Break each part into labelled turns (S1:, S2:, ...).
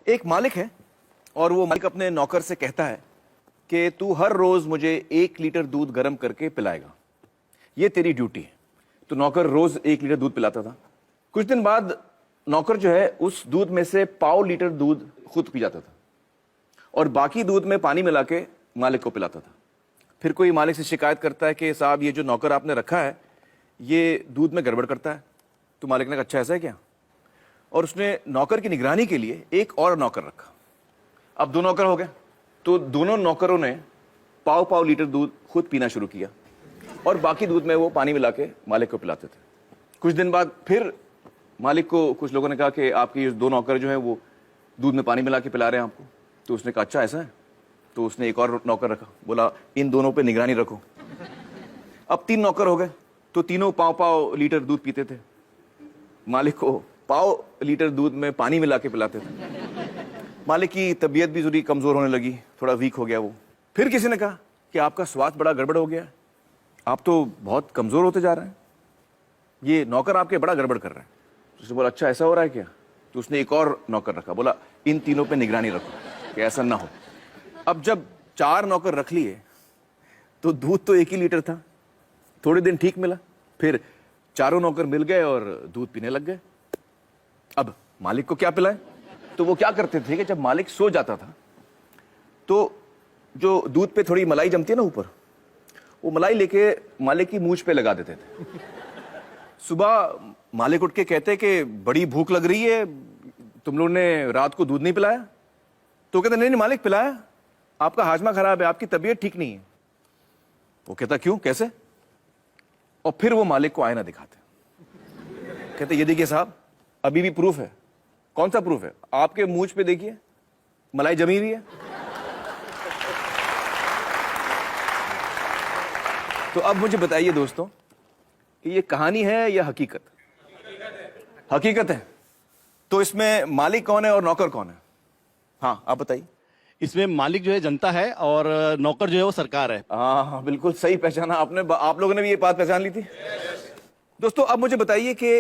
S1: एक मालिक है और वो मालिक अपने नौकर से कहता है कि तू हर रोज मुझे 1 लीटर दूध गर्म करके पिलाएगा, ये तेरी ड्यूटी है। तो नौकर रोज 1 लीटर दूध पिलाता था। कुछ दिन बाद नौकर जो है उस दूध में से 1/4 लीटर दूध खुद पी जाता था और बाकी दूध में पानी मिला के मालिक को पिलाता था। फिर कोई मालिक से शिकायत करता है कि साहब ये जो नौकर आपने रखा है ये दूध में गड़बड़ करता है। तो मालिक ने कहा अच्छा ऐसा है क्या, और उसने नौकर की निगरानी के लिए एक और नौकर रखा। अब 2 नौकर हो गए, तो दोनों नौकरों ने 1/4 लीटर दूध खुद पीना शुरू किया और बाकी दूध में वो पानी मिला के मालिक को पिलाते थे। कुछ दिन बाद फिर मालिक को कुछ लोगों ने कहा कि आपके ये 2 नौकर जो हैं वो दूध में पानी मिला के पिला रहे हैं आपको। तो उसने कहा अच्छा ऐसा है। तो उसने एक और नौकर रखा, बोला इन दोनों पे निगरानी रखो। अब 3 नौकर हो गए, तो तीनों 1/4 लीटर दूध पीते थे, मालिक को 1/4 लीटर दूध में पानी मिला के पिलाते थे। मालिक की तबीयत भी थोड़ी कमजोर होने लगी, थोड़ा वीक हो गया वो। फिर किसी ने कहा कि आपका स्वास्थ्य बड़ा गड़बड़ हो गया है, आप तो बहुत कमजोर होते जा रहे हैं, ये नौकर आपके बड़ा गड़बड़ कर रहे हैं। तो उसने बोला अच्छा ऐसा हो रहा है क्या। तो उसने एक और नौकर रखा, बोला इन तीनों पे निगरानी रखो कि ऐसा ना हो। अब जब 4 नौकर रख लिए तो दूध तो 1 ही लीटर था। थोड़े दिन ठीक मिला, फिर चारों नौकर मिल गए और दूध पीने लग गए। अब मालिक को क्या पिलाए। तो वो क्या करते थे कि जब मालिक सो जाता था तो जो दूध पे थोड़ी मलाई जमती है ना ऊपर, वो मलाई लेके मालिक की मूंछ पे लगा देते थे। सुबह मालिक उठ के कहते कि बड़ी भूख लग रही है, तुम लोगों ने रात को दूध नहीं पिलाया। तो कहते नहीं नहीं मालिक पिलाया, आपका हाजमा खराब है, आपकी तबीयत ठीक नहीं है। वो कहता क्यों कैसे। और फिर वो मालिक को आईना दिखाते, कहते ये देखिए साहब अभी भी प्रूफ है। कौन सा प्रूफ है। आपके मूंछ पे देखिए मलाई जमी हुई है। तो अब मुझे बताइए दोस्तों कि ये कहानी है या हकीकत। हकीकत है। तो इसमें मालिक कौन है और नौकर कौन है। हाँ आप बताइए।
S2: इसमें मालिक जो है जनता है और नौकर जो है वो सरकार है।
S1: हाँ बिल्कुल सही पहचाना आपने। आप लोगों ने भी ये बात पहचान ली थी। दोस्तों अब मुझे बताइए कि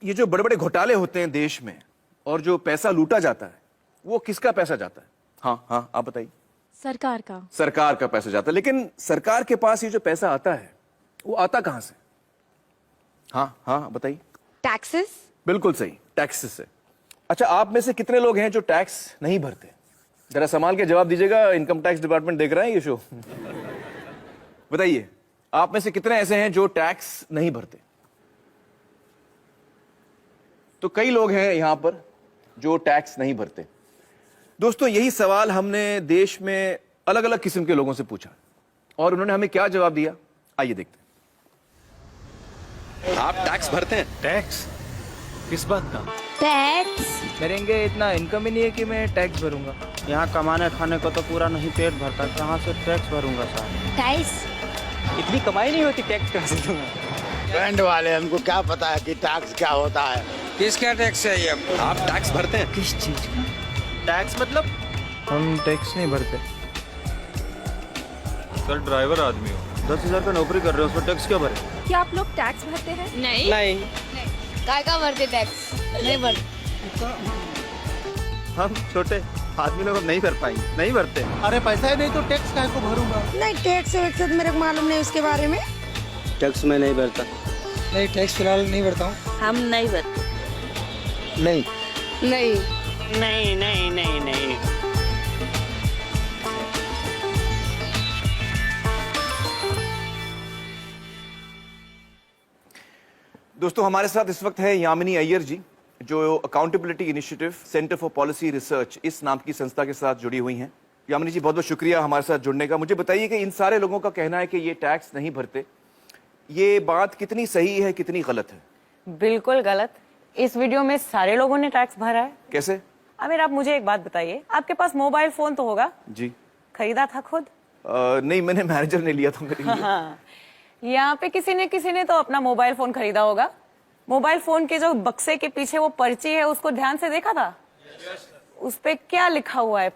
S1: ये जो बड़े बड़े घोटाले होते हैं देश में और जो पैसा लूटा जाता है वो किसका पैसा जाता है। हाँ हाँ आप बताइए।
S3: सरकार का।
S1: सरकार का पैसा जाता है। लेकिन सरकार के पास ये जो पैसा आता है वो आता कहां से। हाँ हाँ बताइए।
S3: टैक्सेस।
S1: बिल्कुल सही, टैक्सेस से। अच्छा आप में से कितने लोग हैं जो टैक्स नहीं भरते। जरा संभाल के जवाब दीजिएगा, इनकम टैक्स डिपार्टमेंट देख रहा है ये शो। बताइए आप में से कितने ऐसे हैं जो टैक्स नहीं भरते। तो कई लोग हैं यहां पर जो टैक्स नहीं भरते। दोस्तों यही सवाल हमने देश में अलग अलग किस्म के लोगों से पूछा और उन्होंने हमें क्या जवाब दिया, आइए देखते हैं।
S4: आप टैक्स भरते हैं।
S5: टैक्स किस बात का।
S3: टैक्स
S6: मेरेंगे इतना इनकम ही नहीं है कि मैं टैक्स भरूंगा।
S7: यहाँ कमाने खाने को तो पूरा नहीं पेट भरता, कहाँ से टैक्स भरूंगा साहब।
S3: टैक्स
S6: इतनी कमाई नहीं होती, टैक्स कहाँ से दूंगा।
S7: बैंड वाले हमको क्या पता है कि टैक्स क्या होता है।
S4: किसका टैक्स है ये। आप टैक्स भरते हैं।
S6: किस चीज का
S5: टैक्स मतलब।
S6: हम टैक्स नहीं भरते।
S5: सर ड्राइवर आदमी हो,
S7: 10,000 का नौकरी कर रहे हो, उसमें टैक्स क्या भरे।
S3: क्या आप लोग टैक्स भरते हैं।
S8: नहीं
S6: नहीं
S8: काय का भरते टैक्स नहीं भर।
S7: हम छोटे आदमी लोग नहीं भर पाएंगे, नहीं भरते।
S2: अरे पैसा ही नहीं तो टैक्स काहे को भरूंगा।
S8: नहीं टैक्स वैक्स तो मेरे को मालूम नहीं उसके बारे में।
S7: टैक्स में नहीं भरता।
S6: नहीं टैक्स फिलहाल नहीं भरता हूँ।
S8: हम नहीं भरते।
S7: नहीं
S8: नहीं
S7: नहीं नहीं नहीं नहीं।
S1: दोस्तों हमारे साथ इस वक्त है यामिनी अय्यर जी, जो accountability initiative centre for policy research इस नाम की संस्था के साथ जुड़ी हुई हैं। यामिनी जी बहुत बहुत शुक्रिया हमारे साथ जुड़ने का। मुझे बताइए कि इन सारे लोगों का कहना है कि ये टैक्स नहीं भरते, ये बात कितनी सही है कितनी गलत है।
S9: बिल्कुल गलत। इस वीडियो में सारे लोगों ने टैक्स भरा है।
S1: कैसे।
S9: आमिर आप मुझे एक बात बताइए, आपके पास मोबाइल फोन तो होगा।
S1: जी।
S9: खरीदा था खुद।
S1: नहीं मैंने मैनेजर ने लिया था मेरे लिए।
S9: हाँ। यहाँ पे किसी ने तो अपना मोबाइल फोन खरीदा होगा। मोबाइल फोन के जो बक्से के पीछे वो पर्ची है उसको ध्यान से देखा था। उस पे क्या लिखा हुआ है,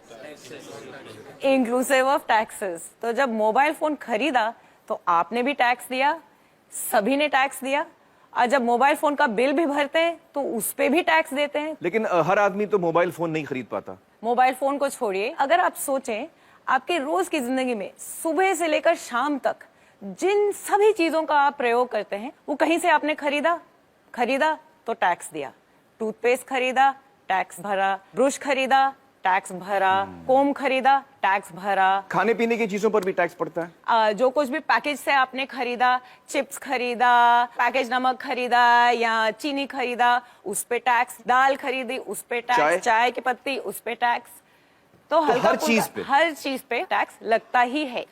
S9: इंक्लूसिव ऑफ टैक्सेस। तो जब मोबाइल फोन खरीदा तो आपने भी टैक्स दिया, सभी ने टैक्स दिया और जब मोबाइल फोन का बिल भी भरते हैं तो उस पे भी टैक्स देते हैं।
S1: लेकिन हर आदमी तो मोबाइल फोन नहीं खरीद पाता।
S9: मोबाइल फोन को छोड़िए, अगर आप सोचें आपके रोज की जिंदगी में सुबह से लेकर शाम तक जिन सभी चीजों का आप प्रयोग करते हैं वो कहीं से आपने खरीदा तो टैक्स दिया, टूथपेस्ट खरीदा टैक्स भरा, ब्रश खरीदा टैक्स भरा, कोम खरीदा टैक्स भरा,
S1: खाने पीने की चीजों पर भी टैक्स पड़ता है।
S9: जो कुछ भी पैकेज से आपने खरीदा, चिप्स खरीदा, पैकेज नमक खरीदा या चीनी खरीदा, उस पे टैक्स, दाल खरीदी उस पे टैक्स, चाय की पत्ती उस पे टैक्स। तो
S1: हर चीज पे
S9: टैक्स लगता ही है।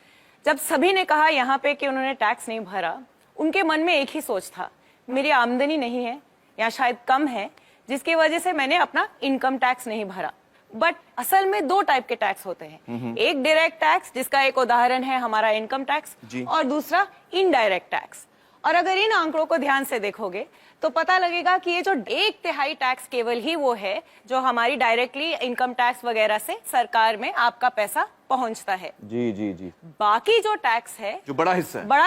S9: जब सभी ने कहा यहाँ पे कि उन्होंने टैक्स नहीं भरा, उनके मन में एक ही सोच था, मेरी आमदनी नहीं है या शायद कम है, जिसकी वजह से मैंने अपना इनकम टैक्स नहीं भरा। बट असल में दो टाइप के टैक्स होते हैं, एक डायरेक्ट टैक्स जिसका एक उदाहरण है हमारा इनकम टैक्स, और दूसरा इनडायरेक्ट टैक्स। और अगर इन आंकड़ों को ध्यान से देखोगे तो पता लगेगा कि ये जो 1/3 टैक्स केवल ही वो है जो हमारी डायरेक्टली इनकम टैक्स वगैरह से सरकार में आपका पैसा पहुंचता है।
S1: जी जी जी।
S9: बाकी जो टैक्स है,
S1: जो बड़ा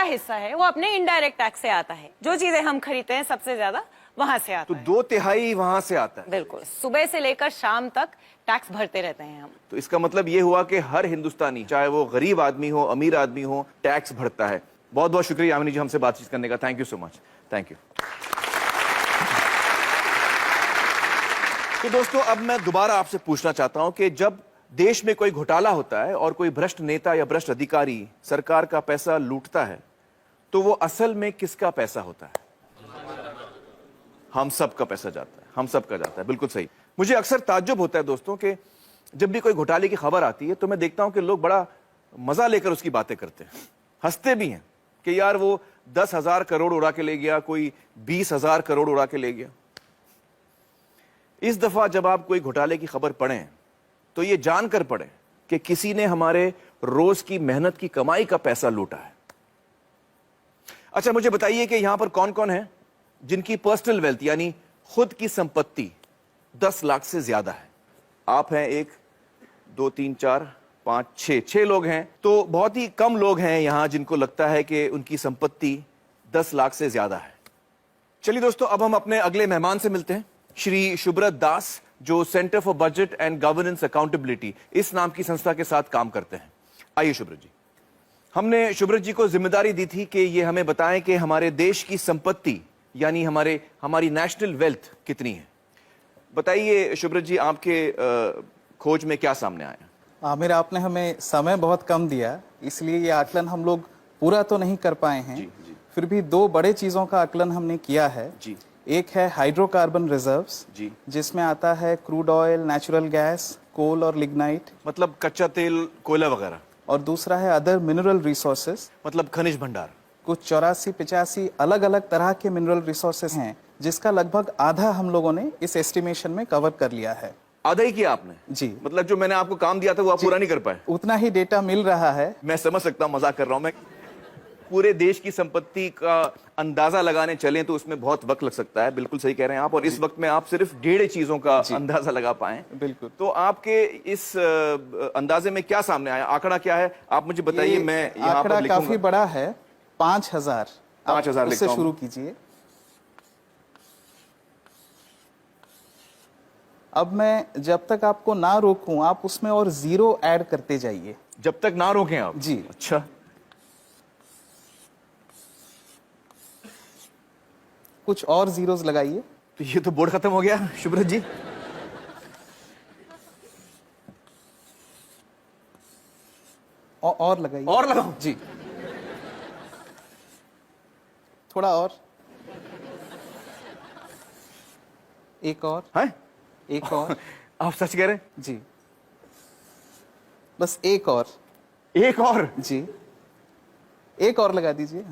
S1: हिस्सा है
S9: वो अपने इनडायरेक्ट टैक्स से आता है। जो चीजें हम खरीदते हैं सबसे ज्यादा वहां से आता
S1: तो
S9: है।
S1: 2/3 वहां से आता है।
S9: बिल्कुल, सुबह से लेकर शाम तक टैक्स भरते रहते हैं हम।
S1: तो इसका मतलब ये हुआ कि हर हिंदुस्तानी, चाहे वो गरीब आदमी हो अमीर आदमी हो, टैक्स भरता है। बहुत बहुत शुक्रिया यामिनी जी हमसे बातचीत करने का। Thank you so much. Thank you. तो दोस्तों अब मैं दोबारा आपसे पूछना चाहता हूं कि जब देश में कोई घोटाला होता है और कोई भ्रष्ट नेता या भ्रष्ट अधिकारी सरकार का पैसा लूटता है तो वो असल में किसका पैसा होता है? हम सब का पैसा जाता है, हम सब का जाता है। बिल्कुल सही। मुझे अक्सर ताज्जुब होता है दोस्तों कि जब भी कोई घोटाले की खबर आती है तो मैं देखता हूं कि लोग बड़ा मजा लेकर उसकी बातें करते हैं, हंसते भी हैं कि यार वो 10,000 करोड़ उड़ा के ले गया, कोई 20,000 करोड़ उड़ा के ले गया। इस दफा जब आप कोई घोटाले की खबर पढ़ें तो ये जानकर पढ़ें कि किसी ने हमारे रोज की मेहनत की कमाई का पैसा लूटा है। अच्छा मुझे बताइए कि यहां पर कौन कौन है जिनकी पर्सनल वेल्थ यानी खुद की संपत्ति 10 लाख से ज्यादा है? आप हैं 1 2 3 4 5 6 लोग हैं। तो बहुत ही कम लोग हैं यहां जिनको लगता है कि उनकी संपत्ति 10 लाख से ज्यादा है। चलिए दोस्तों अब हम अपने अगले मेहमान से मिलते हैं, श्री शुभ्रत दास, जो centre for budget and governance accountability इस नाम की संस्था के साथ काम करते हैं। आइए शुभ्रत जी। हमने शुभ्रत जी को जिम्मेदारी दी थी कि ये हमें बताएं कि हमारे देश की संपत्ति यानी हमारी नेशनल वेल्थ कितनी है। बताइए शुभ्रत जी, आपके खोज में क्या सामने आया?
S10: आमिर, आपने हमें समय बहुत कम दिया, इसलिए ये आकलन हम लोग पूरा तो नहीं कर पाए हैं।
S1: जी।
S10: फिर भी 2 बड़े चीजों का आकलन हमने किया है।
S1: जी।
S10: एक है हाइड्रोकार्बन रिजर्व्स,
S1: जी,
S10: जिसमें आता है क्रूड ऑयल, नेचुरल गैस, कोल और लिग्नाइट,
S1: मतलब कच्चा तेल, कोयला वगैरह।
S10: और दूसरा है अदर मिनरल रिसोर्सेज,
S1: मतलब खनिज भंडार।
S10: कुछ 84-85 अलग अलग तरह के मिनरल रिसोर्सेज हैं, जिसका लगभग आधा हम लोगों ने इस एस्टिमेशन में कवर कर लिया है।
S1: आधा ही किया आपने?
S10: जी।
S1: मतलब जो मैंने आपको काम दिया था वो आप पूरा नहीं कर पाए?
S10: उतना ही डेटा मिल रहा है।
S1: मैं समझ सकता हूं, मजाक कर रहा हूं मैं। पूरे देश की संपत्ति का अंदाजा लगाने चलें तो उसमें बहुत वक्त लग सकता है। बिल्कुल सही कह रहे हैं आप। और इस वक्त में आप सिर्फ 1.5 चीजों का अंदाजा लगा पाए।
S10: बिल्कुल।
S1: तो आपके इस अंदाजे में क्या सामने आया? आंकड़ा क्या है आप मुझे बताइए। मैं यहाँ
S10: आंकड़ा
S1: पर लिखूंगा।
S10: काफी बड़ा है, 5,000।
S1: 5,000
S10: उससे
S1: लिखता हूं।
S10: शुरू कीजिए। अब मैं जब तक आपको ना रोकूं आप उसमें और 0 ऐड करते जाइए।
S1: जब तक ना रोकें आप?
S10: जी।
S1: अच्छा,
S10: कुछ और जीरोस लगाइए।
S1: तो ये तो बोर्ड खत्म हो गया शुभ्रत जी।
S10: और लगाइए।
S1: और लगाओ
S10: जी, थोड़ा और, एक और
S1: है?
S10: एक और।
S1: आप सच कह रहे हैं?
S10: जी, बस एक और।
S1: एक और?
S10: जी, एक और लगा दीजिए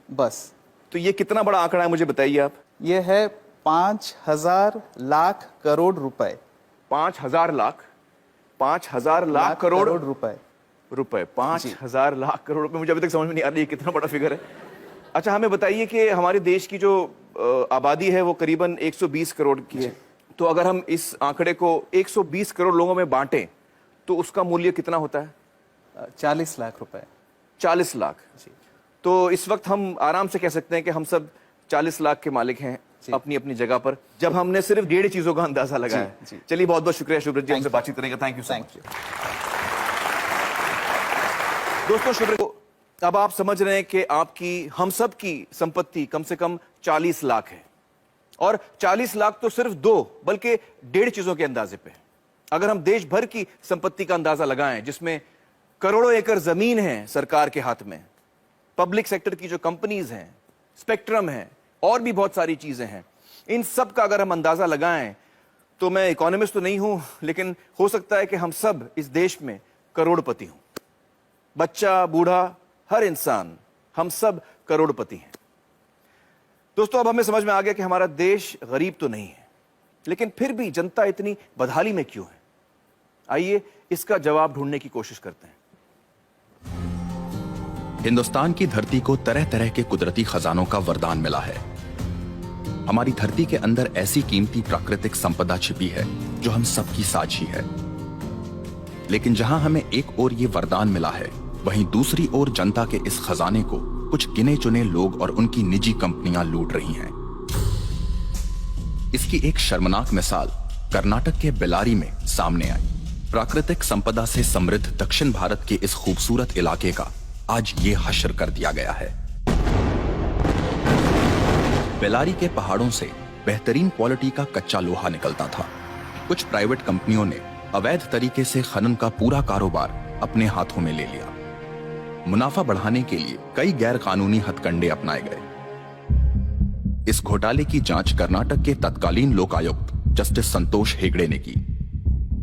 S10: बस।
S1: तो ये कितना बड़ा आंकड़ा है मुझे बताइए आप।
S10: ये है 5,000 लाख करोड़ रुपए।
S1: 5,000 लाख? 5,000 लाख करोड़
S10: रुपए।
S1: 5,000 लाख करोड़ रुपए। मुझे अभी तक समझ में नहीं आ रही है कितना बड़ा फिगर है। अच्छा हमें बताइए कि हमारे देश की जो आबादी है वो करीबन 120 करोड़ की है। तो अगर हम इस आंकड़े को 120 करोड़ लोगों में बांटें तो उसका मूल्य कितना होता है?
S10: 40 लाख रुपए।
S1: 40 लाख। तो इस वक्त हम आराम से कह सकते हैं कि हम सब 40 लाख के मालिक हैं अपनी अपनी जगह पर, जब हमने सिर्फ 1.5 चीजों का अंदाजा लगाया। चलिए, बहुत बहुत शुक्रिया शुभ्रत जी हमसे बातचीत करने का। Thank you so much. दोस्तों, शुभ्रत, अब आप समझ रहे हैं कि आपकी, हम सब की संपत्ति कम से कम 40 लाख है, और 40 लाख तो सिर्फ 2 बल्कि 1.5 चीजों के अंदाजे पे। अगर हम देश भर की संपत्ति का अंदाजा लगाएं, जिसमें करोड़ों एकड़ जमीन है सरकार के हाथ में, पब्लिक सेक्टर की जो कंपनीज हैं, स्पेक्ट्रम है, और भी बहुत सारी चीजें हैं, इन सब का अगर हम अंदाजा लगाएं, तो मैं इकोनॉमिस्ट तो नहीं हूं, लेकिन हो सकता है कि हम सब इस देश में करोड़पति हों। बच्चा, बूढ़ा, हर इंसान, हम सब करोड़पति हैं। दोस्तों, अब हमें समझ में आ गया कि हमारा देश गरीब तो नहीं है, लेकिन फिर भी जनता इतनी बदहाली में क्यों है? आइए इसका जवाब ढूंढने की कोशिश करते हैं।
S11: हिंदुस्तान की धरती को तरह तरह के कुदरती खजानों का वरदान मिला है। हमारी धरती के अंदर ऐसी कीमती प्राकृतिक संपदा छिपी है जो हम सबकी साझी है। लेकिन जहां हमें एक ओर ये वरदान मिला है, वहीं दूसरी ओर जनता के इस खजाने को कुछ गिने चुने लोग और उनकी निजी कंपनियां लूट रही हैं। इसकी एक शर्मनाक मिसाल कर्नाटक के बेल्लारी में सामने आई। प्राकृतिक संपदा से समृद्ध दक्षिण भारत के इस खूबसूरत इलाके का आज ये हश्र कर दिया गया है। बेल्लारी के पहाड़ों से बेहतरीन क्वालिटी का कच्चा लोहा निकलता था। कुछ प्राइवेट कंपनियों ने अवैध तरीके से खनन का पूरा कारोबार अपने हाथों में ले लिया। मुनाफा बढ़ाने के लिए कई गैर कानूनी हथकंडे अपनाए गए। इस घोटाले की जांच कर्नाटक के तत्कालीन लोकायुक्त जस्टिस संतोष हेगड़े ने की।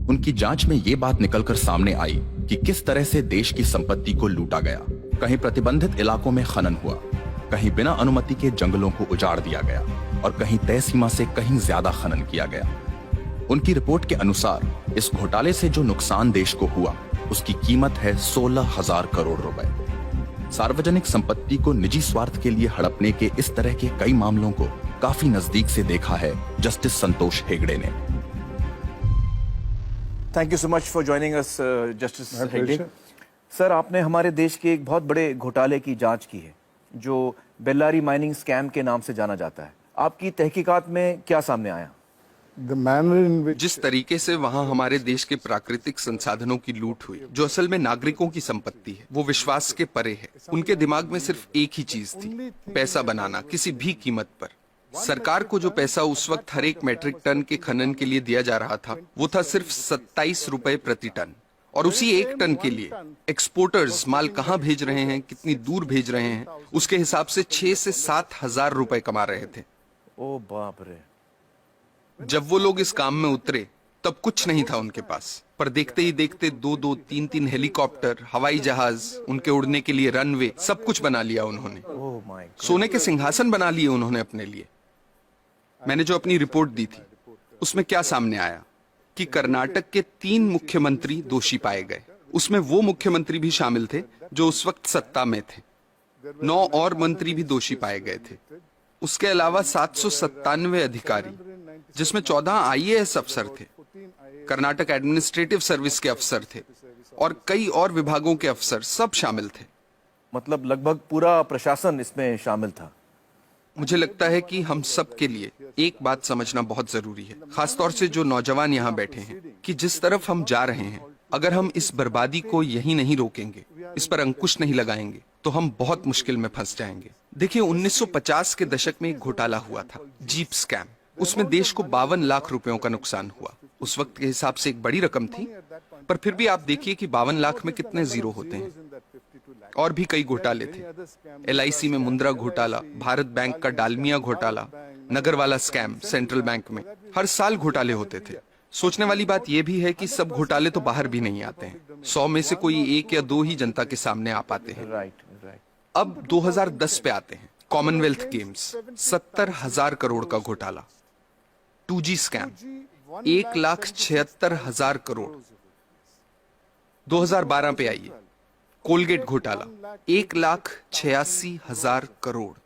S11: उनकी जांच में यह बात निकलकर सामने आई कि किस तरह से देश की संपत्ति को लूटा गया। कहीं प्रतिबंधित इलाकों में खनन हुआ, कहीं बिना अनुमति के जंगलों को उजाड़ दिया गया, और कहीं तय सीमा से कहीं ज्यादा खनन किया गया। उनकी रिपोर्ट के अनुसार इस घोटाले से जो नुकसान देश को हुआ, उसकी कीमत है 16,000 करोड़ रुपए। सार्वजनिक संपत्ति को निजी स्वार्थ के लिए हड़पने के इस तरह के कई मामलों को काफी नजदीक से देखा है जस्टिस संतोष हेगड़े ने।
S1: Thank you so much for joining us justice Hegde. Sir, आपने हमारे देश के एक बहुत बड़े घोटाले की जांच की है, जो बेल्लारी माइनिंग स्कैम के नाम से जाना जाता है। आपकी तहकीकात में क्या सामने आया?
S4: जिस तरीके से वहाँ हमारे देश के प्राकृतिक संसाधनों की लूट हुई, जो असल में नागरिकों की संपत्ति है, वो विश्वास के परे है। उनके दिमाग में सिर्फ एक ही चीज थी, पैसा बनाना किसी भी कीमत पर। सरकार को जो पैसा उस वक्त हर एक मैट्रिक टन के खनन के लिए दिया जा रहा था, वो था सिर्फ 27 रुपए प्रति टन। और उसी एक टन के लिए एक्सपोर्टर्स माल कहाँ भेज रहे हैं, कितनी दूर भेज रहे हैं, उसके हिसाब से 6 से 7 हजार रुपए कमा रहे थे।
S1: ओ बाप रे।
S4: जब वो लोग इस काम में उतरे, तब कुछ नहीं था उनके पास, पर देखते ही देखते 2-2, 3-3 हेलीकॉप्टर, हवाई जहाज, उनके उड़ने के लिए रनवे, सब कुछ बना लिया उन्होंने। सोने के सिंहासन बना लिए उन्होंने अपने लिए। मैंने जो अपनी रिपोर्ट दी थी, उसमें क्या सामने आया कि कर्नाटक के 3 मुख्यमंत्री दोषी पाए गए। उसमें वो मुख्यमंत्री भी शामिल थे जो उस वक्त सत्ता में थे। 9 और मंत्री भी दोषी पाए गए थे। उसके अलावा 797 अधिकारी, जिसमें 14 IAS अफसर थे, कर्नाटक एडमिनिस्ट्रेटिव सर्विस के अफसर थे, और कई और विभागों के अफसर, सब शामिल थे।
S1: मतलब लगभग पूरा प्रशासन इसमें शामिल था।
S4: मुझे लगता है कि हम सब के लिए एक बात समझना बहुत जरूरी है, खासतौर से जो नौजवान यहाँ बैठे हैं, कि जिस तरफ हम जा रहे हैं, अगर हम इस बर्बादी को यहीं नहीं रोकेंगे, इस पर अंकुश नहीं लगाएंगे, तो हम बहुत मुश्किल में फंस जाएंगे। देखिए, 1950 के दशक में एक घोटाला हुआ था, जीप स्कैम। उसमें देश को 52 लाख रुपयों का नुकसान हुआ। उस वक्त के हिसाब से एक बड़ी रकम थी, पर फिर भी आप देखिए कि 52 लाख में कितने जीरो होते हैं। और भी कई घोटाले थे। LIC में मुंद्रा घोटाला, भारत बैंक का डालमिया घोटाला, नगर वाला स्कैम सेंट्रल बैंक में। हर साल घोटाले होते थे। सोचने वाली बात यह भी है कि सब घोटाले तो बाहर भी नहीं आते हैं। 100 में से कोई 1 या 2 ही जनता के सामने आ पाते हैं। अब 2010 पे आते हैं। कॉमनवेल्थ गेम्स, 70,000 करोड़ का घोटाला। 2G scam, 1,76,000 crore. 2012 पे आइए, कोलगेट घोटाला, 1,86,000 करोड़।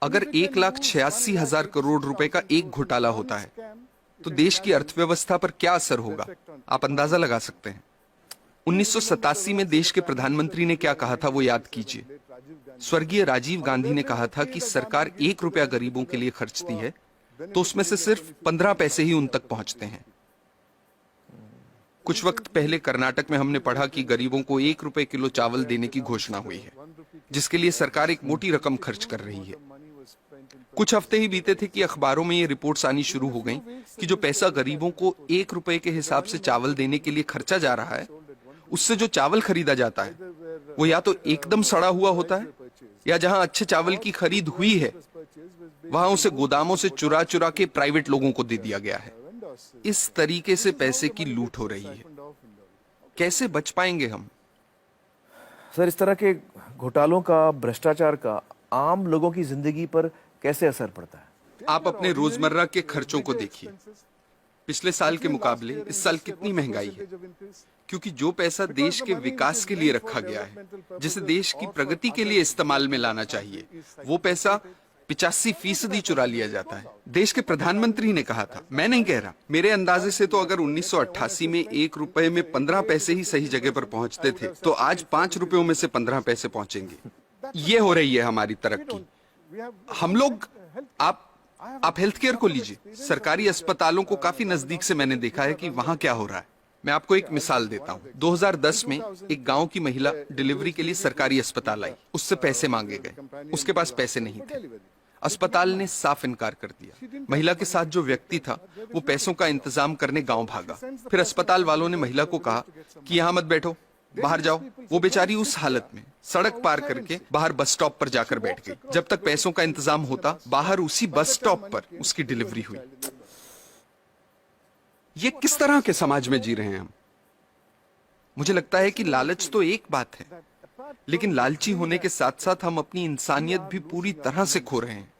S4: अगर 1,86,000 करोड़ रुपए का एक घोटाला होता है, तो देश की अर्थव्यवस्था पर क्या असर होगा, आप अंदाजा लगा सकते हैं। 1987 में देश के प्रधानमंत्री ने क्या कहा था, वो याद कीजिए। स्वर्गीय राजीव गांधी ने कहा था कि सरकार 1 रुपया गरीबों के लिए खर्चती है तो उसमें से सिर्फ 15 पैसे ही उन तक पहुंचते हैं। कुछ वक्त पहले कर्नाटक में हमने पढ़ा कि गरीबों को 1 रुपए किलो चावल देने की घोषणा हुई है, जिसके लिए सरकार एक मोटी रकम खर्च कर रही है। कुछ हफ्ते ही बीते थे कि अखबारों में ये रिपोर्ट्स आनी शुरू हो गईं कि जो पैसा गरीबों को 1 रुपए के हिसाब से चावल देने के लिए खर्चा जा रहा है, उससे जो चावल खरीदा जाता है वो या तो एकदम सड़ा हुआ होता है, या जहां अच्छे चावल की खरीद हुई है वहां उसे गोदामों से चुरा चुरा के प्राइवेट लोगों को दे दिया गया है। इस तरीके से पैसे की लूट हो रही है। कैसे बच पाएंगे हम?
S1: सर, इस तरह के घोटालों का, भ्रष्टाचार का आम लोगों की जिंदगी पर कैसे असर पड़ता है?
S4: आप अपने रोजमर्रा के खर्चों को देखिए। पिछले साल के मुकाबले इस साल कितनी महंगाई है, क्योंकि जो पैसा देश के विकास के लिए रखा गया है, जिसे देश की प्रगति के लिए इस्तेमाल में लाना चाहिए, वो पैसा 85% चुरा लिया जाता है। देश के प्रधानमंत्री ने कहा था, मैं नहीं कह रहा, मेरे अंदाजे से तो अगर 1988 में 1 रुपए में 15 पैसे ही सही जगह पर पहुंचते थे, तो आज 5 रुपयों में से 15 पैसे पहुंचेंगे। ये हो रही है हमारी तरक्की। हम लोग, आप हेल्थ केयर को लीजिए। सरकारी अस्पतालों को काफी नजदीक से मैंने देखा है कि वहां क्या हो रहा है। मैं आपको एक मिसाल देता हूं। 2010 में एक गांव की महिला डिलीवरी के लिए सरकारी अस्पताल आई। उससे पैसे मांगे गए, उसके पास पैसे नहीं थे। अस्पताल ने साफ इनकार कर दिया। महिला के साथ जो व्यक्ति था वो पैसों का इंतजाम करने गांव भागा। फिर अस्पताल वालों ने महिला को कहा कि यहां मत बैठो, बाहर जाओ। वो बेचारी उस हालत में सड़क पार करके बाहर बस स्टॉप पर जाकर बैठ गई। जब तक पैसों का इंतजाम होता, बाहर उसी बस स्टॉप पर उसकी डिलीवरी हुई। ये किस तरह के समाज में जी रहे हैं हम? मुझे लगता है कि लालच तो एक बात है, लेकिन लालची होने के साथ साथ हम अपनी इंसानियत भी पूरी तरह से खो रहे हैं।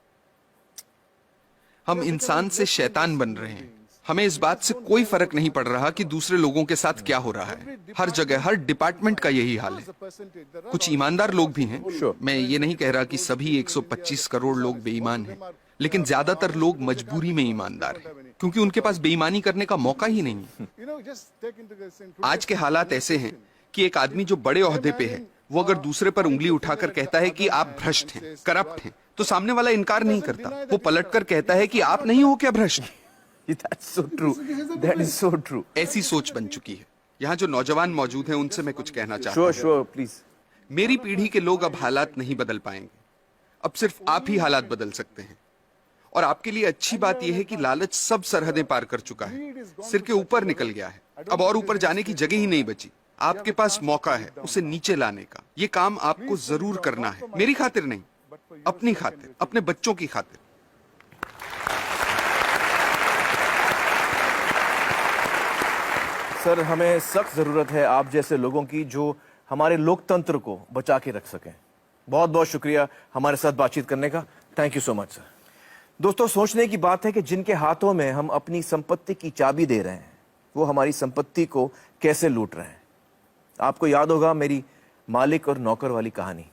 S4: हम इंसान से शैतान बन रहे हैं। हमें इस बात से कोई फर्क नहीं पड़ रहा कि दूसरे लोगों के साथ क्या हो रहा है। हर जगह, हर डिपार्टमेंट का यही हाल है। कुछ ईमानदार लोग भी हैं। मैं ये नहीं कह रहा कि सभी 125 करोड़ लोग बेईमान हैं, लेकिन ज्यादातर लोग मजबूरी में ईमानदार हैं, क्योंकि उनके पास बेईमानी करने का मौका ही नहीं है। आज के हालात ऐसे हैं कि एक आदमी जो बड़े ओहदे पे है, वो अगर दूसरे पर उंगली उठाकर कहता है कि आप भ्रष्ट हैं, करप्ट हैं, तो सामने वाला इनकार नहीं करता। वो पलटकर कहता है कि आप नहीं हो क्या भ्रष्ट?
S1: That's so true. That is so true.
S4: ऐसी सोच बन चुकी है। यहाँ जो नौजवान मौजूद हैं उनसे मैं कुछ कहना चाहता हूँ।
S1: Sure, please.
S4: मेरी पीढ़ी के लोग अब हालात नहीं बदल पाएंगे। अब सिर्फ आप ही हालात बदल सकते हैं। और आपके लिए अच्छी बात यह है कि लालच सब सरहदें पार कर चुका है, सिर के ऊपर निकल गया है। अब और ऊपर जाने की जगह ही नहीं बची। आपके पास मौका है उसे नीचे लाने का। ये काम आपको जरूर करना है। मेरी खातिर नहीं, अपनी खातिर, अपने बच्चों की खातिर।
S1: सर, हमें सख्त जरूरत है आप जैसे लोगों की जो हमारे लोकतंत्र को बचा के रख सकें। बहुत बहुत शुक्रिया हमारे साथ बातचीत करने का। Thank you so much sir. दोस्तों, सोचने की बात है कि जिनके हाथों में हम अपनी संपत्ति की चाबी दे रहे हैं, वो हमारी संपत्ति को कैसे लूट रहे हैं। आपको याद होगा मेरी मालिक और नौकर वाली कहानी।